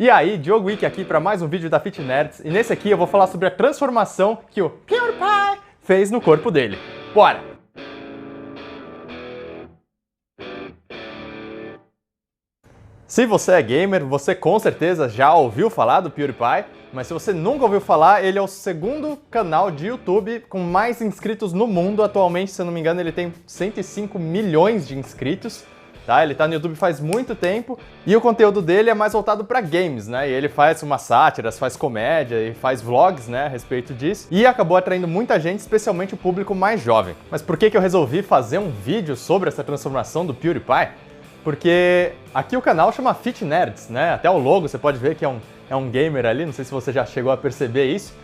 E aí, Diogo Wiki aqui para mais um vídeo da Fit Nerds, e nesse aqui eu vou falar sobre a transformação que o PewDiePie fez no corpo dele. Bora! Se você é gamer, você com certeza já ouviu falar do PewDiePie, mas se você nunca ouviu falar, ele é o segundo canal de YouTube com mais inscritos no mundo. Atualmente, se eu não me engano, ele tem 105 milhões de inscritos. Tá? Ele tá no YouTube faz muito tempo e o conteúdo dele é mais voltado para games, né? E ele faz umas sátiras, faz comédia e faz vlogs, né, a respeito disso. E acabou atraindo muita gente, especialmente o público mais jovem. Mas por que eu resolvi fazer um vídeo sobre essa transformação do PewDiePie? Porque aqui o canal chama Fit Nerds, né? Até o logo você pode ver que é um gamer ali, não sei se você já chegou a perceber isso.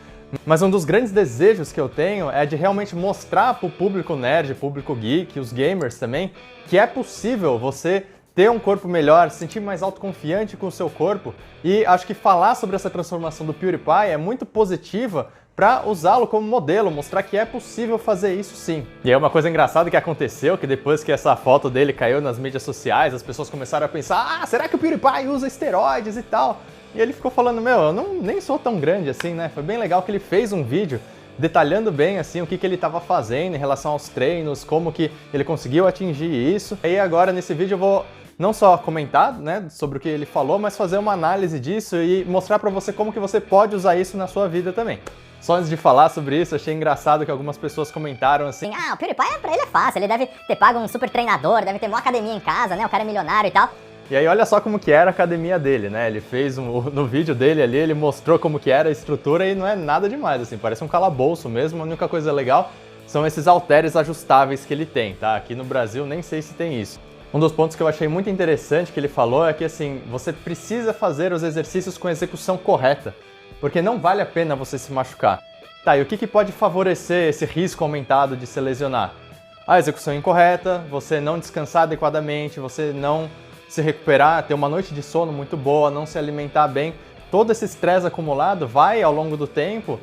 Mas um dos grandes desejos que eu tenho é de realmente mostrar para o público nerd, público geek, os gamers também, que é possível você ter um corpo melhor, se sentir mais autoconfiante com o seu corpo. E acho que falar sobre essa transformação do PewDiePie é muito positiva para usá-lo como modelo, mostrar que é possível fazer isso sim. E aí uma coisa engraçada que aconteceu, que depois que essa foto dele caiu nas mídias sociais, as pessoas começaram a pensar, será que o PewDiePie usa esteroides e tal? E ele ficou falando, eu nem sou tão grande assim, né? Foi bem legal que ele fez um vídeo detalhando bem assim o que ele estava fazendo em relação aos treinos, como que ele conseguiu atingir isso. E agora nesse vídeo eu vou não só comentar, né, sobre o que ele falou, mas fazer uma análise disso e mostrar para você como que você pode usar isso na sua vida também. Só antes de falar sobre isso, achei engraçado que algumas pessoas comentaram assim, o PewDiePie pra ele é fácil, ele deve ter pago um super treinador, deve ter uma academia em casa, né, o cara é milionário e tal. E aí olha só como que era a academia dele, né? Ele fez no vídeo dele ali, ele mostrou como que era a estrutura e não é nada demais, assim, parece um calabouço mesmo. A única coisa legal são esses halteres ajustáveis que ele tem, tá? Aqui no Brasil nem sei se tem isso. Um dos pontos que eu achei muito interessante que ele falou é que, assim, você precisa fazer os exercícios com a execução correta, porque não vale a pena você se machucar. Tá, e o que pode favorecer esse risco aumentado de se lesionar? A execução incorreta, você não descansar adequadamente, você não se recuperar, ter uma noite de sono muito boa, não se alimentar bem. Todo esse estresse acumulado vai, ao longo do tempo,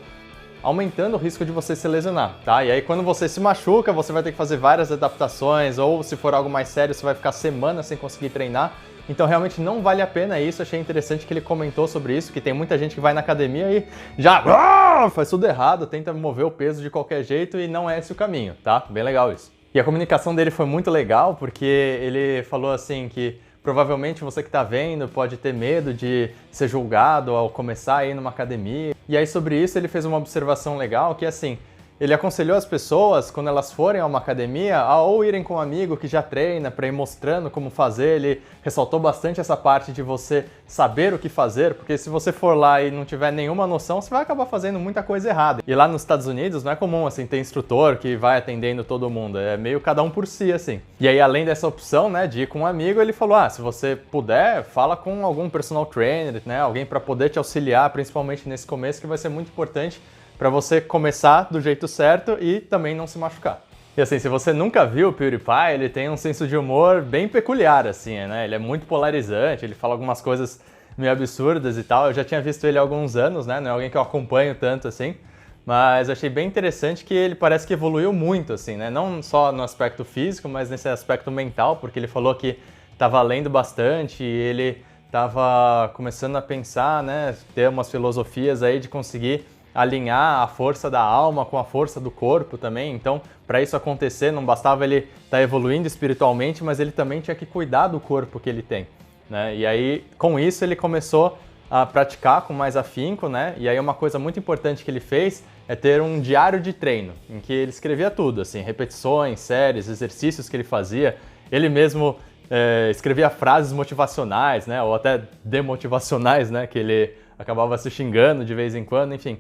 aumentando o risco de você se lesionar, tá? E aí quando você se machuca, você vai ter que fazer várias adaptações, ou se for algo mais sério, você vai ficar semanas sem conseguir treinar. Então realmente não vale a pena isso. Achei interessante que ele comentou sobre isso, que tem muita gente que vai na academia e já faz tudo errado, tenta mover o peso de qualquer jeito e não é esse o caminho, tá? Bem legal isso. E a comunicação dele foi muito legal, porque ele falou assim que provavelmente você que está vendo pode ter medo de ser julgado ao começar a ir numa academia. E aí sobre isso ele fez uma observação legal, que assim, ele aconselhou as pessoas, quando elas forem a uma academia, a ou irem com um amigo que já treina, para ir mostrando como fazer. Ele ressaltou bastante essa parte de você saber o que fazer, porque se você for lá e não tiver nenhuma noção, você vai acabar fazendo muita coisa errada. E lá nos Estados Unidos não é comum, assim, ter instrutor que vai atendendo todo mundo, é meio cada um por si, assim. E aí, além dessa opção, né, de ir com um amigo, ele falou, se você puder, fala com algum personal trainer, né, alguém para poder te auxiliar, principalmente nesse começo, que vai ser muito importante para você começar do jeito certo e também não se machucar. E assim, se você nunca viu o PewDiePie, ele tem um senso de humor bem peculiar, assim, né? Ele é muito polarizante, ele fala algumas coisas meio absurdas e tal. Eu já tinha visto ele há alguns anos, né? Não é alguém que eu acompanho tanto assim, mas achei bem interessante que ele parece que evoluiu muito, assim, né? Não só no aspecto físico, mas nesse aspecto mental, porque ele falou que estava lendo bastante e ele estava começando a pensar, né? Ter umas filosofias aí de conseguir alinhar a força da alma com a força do corpo também. Então, para isso acontecer, não bastava ele estar evoluindo espiritualmente, mas ele também tinha que cuidar do corpo que ele tem, né? E aí, com isso, ele começou a praticar com mais afinco, né? E aí uma coisa muito importante que ele fez é ter um diário de treino, em que ele escrevia tudo, assim, repetições, séries, exercícios que ele fazia. Ele mesmo escrevia frases motivacionais, né? Ou até demotivacionais, né? Que ele acabava se xingando de vez em quando, enfim.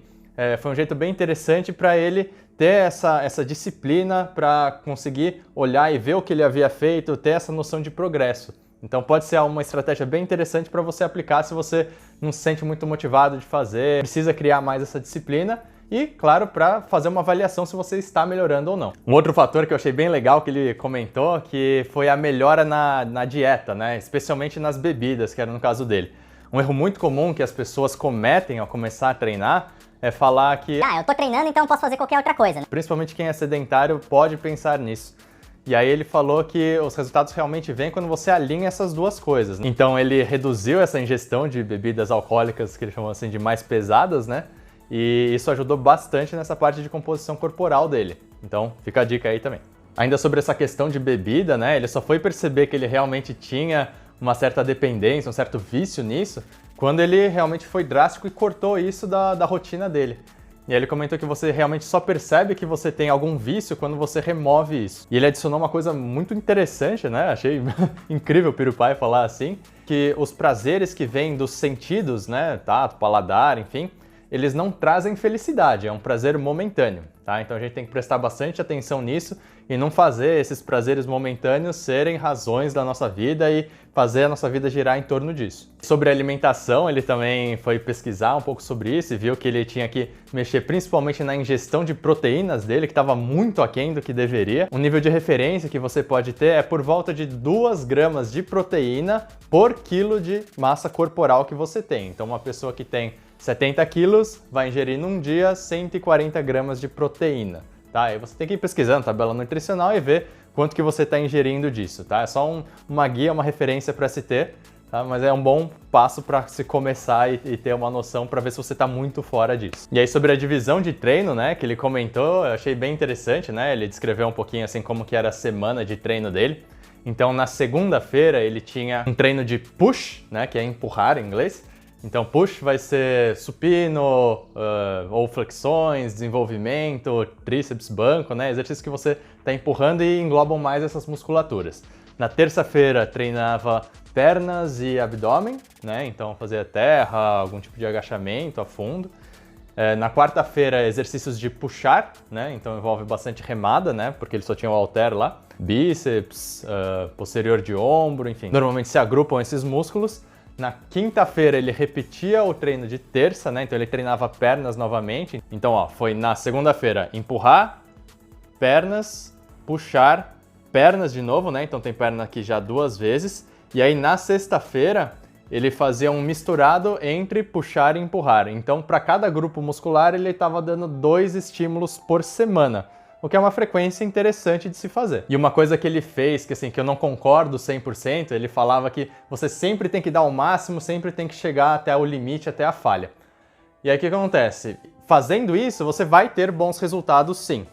Foi um jeito bem interessante para ele ter essa disciplina para conseguir olhar e ver o que ele havia feito, ter essa noção de progresso. Então pode ser uma estratégia bem interessante para você aplicar se você não se sente muito motivado de fazer, precisa criar mais essa disciplina e, claro, para fazer uma avaliação se você está melhorando ou não. Um outro fator que eu achei bem legal que ele comentou, que foi a melhora na dieta, né? Especialmente nas bebidas, que era no caso dele. Um erro muito comum que as pessoas cometem ao começar a treinar é falar que eu tô treinando, então posso fazer qualquer outra coisa, né? Principalmente quem é sedentário pode pensar nisso. E aí ele falou que os resultados realmente vêm quando você alinha essas duas coisas. Então ele reduziu essa ingestão de bebidas alcoólicas, que ele chamou assim de mais pesadas, né? E isso ajudou bastante nessa parte de composição corporal dele. Então fica a dica aí também. Ainda sobre essa questão de bebida, né? Ele só foi perceber que ele realmente tinha uma certa dependência, um certo vício nisso, quando ele realmente foi drástico e cortou isso da rotina dele. E aí ele comentou que você realmente só percebe que você tem algum vício quando você remove isso. E ele adicionou uma coisa muito interessante, né? Achei incrível o PewDiePie falar assim, que os prazeres que vêm dos sentidos, né? Tato, paladar, enfim, eles não trazem felicidade, é um prazer momentâneo, tá? Então a gente tem que prestar bastante atenção nisso e não fazer esses prazeres momentâneos serem razões da nossa vida e fazer a nossa vida girar em torno disso. Sobre a alimentação, ele também foi pesquisar um pouco sobre isso e viu que ele tinha que mexer principalmente na ingestão de proteínas dele, que estava muito aquém do que deveria. Um nível de referência que você pode ter é por volta de 2 gramas de proteína por quilo de massa corporal que você tem. Então uma pessoa que tem 70 quilos vai ingerir num dia 140 gramas de proteína, tá? Aí você tem que ir pesquisando tabela nutricional e ver quanto que você está ingerindo disso, tá? É só uma guia, uma referência para se ter, tá? Mas é um bom passo para se começar e ter uma noção para ver se você está muito fora disso. E aí sobre a divisão de treino, né, que ele comentou, eu achei bem interessante, né? Ele descreveu um pouquinho assim como que era a semana de treino dele. Então na segunda-feira ele tinha um treino de push, né, que é empurrar em inglês. Então push vai ser supino, ou flexões, desenvolvimento, tríceps, banco, né? Exercícios que você está empurrando e englobam mais essas musculaturas. Na terça-feira treinava pernas e abdômen, né? Então fazia terra, algum tipo de agachamento a fundo. Na quarta-feira exercícios de puxar, né? Então envolve bastante remada, né? Porque ele só tinha o halter lá. Bíceps, posterior de ombro, enfim. Normalmente se agrupam esses músculos. Na quinta-feira ele repetia o treino de terça, né? Então ele treinava pernas novamente. Então, ó, foi na segunda-feira empurrar, pernas, puxar, pernas de novo, né? Então tem perna aqui já 2 vezes. E aí na sexta-feira ele fazia um misturado entre puxar e empurrar. Então para cada grupo muscular ele estava dando 2 estímulos por semana, o que é uma frequência interessante de se fazer. E uma coisa que ele fez, que eu não concordo 100%, ele falava que você sempre tem que dar o máximo, sempre tem que chegar até o limite, até a falha. E aí o que acontece? Fazendo isso, você vai ter bons resultados sim.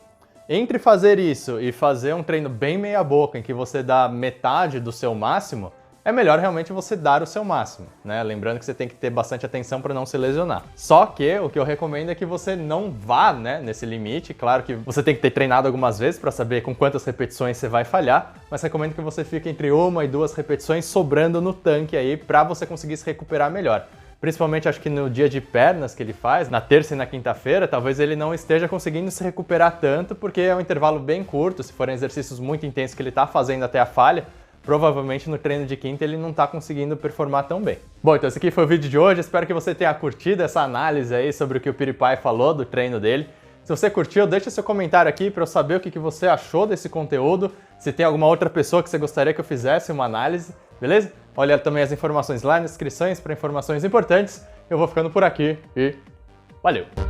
Entre fazer isso e fazer um treino bem meia boca, em que você dá metade do seu máximo, é melhor realmente você dar o seu máximo, né? Lembrando que você tem que ter bastante atenção para não se lesionar. Só que o que eu recomendo é que você não vá, né, nesse limite. Claro que você tem que ter treinado algumas vezes para saber com quantas repetições você vai falhar, mas recomendo que você fique entre 1 e 2 repetições sobrando no tanque aí para você conseguir se recuperar melhor. Principalmente acho que no dia de pernas que ele faz, na terça e na quinta-feira, talvez ele não esteja conseguindo se recuperar tanto, porque é um intervalo bem curto. Se forem exercícios muito intensos que ele está fazendo até a falha, provavelmente no treino de quinta ele não está conseguindo performar tão bem. Bom, então esse aqui foi o vídeo de hoje, espero que você tenha curtido essa análise aí sobre o que o PewDiePie falou do treino dele. Se você curtiu, deixa seu comentário aqui para eu saber o que você achou desse conteúdo, se tem alguma outra pessoa que você gostaria que eu fizesse uma análise, beleza? Olha também as informações lá nas descrições para informações importantes. Eu vou ficando por aqui e valeu!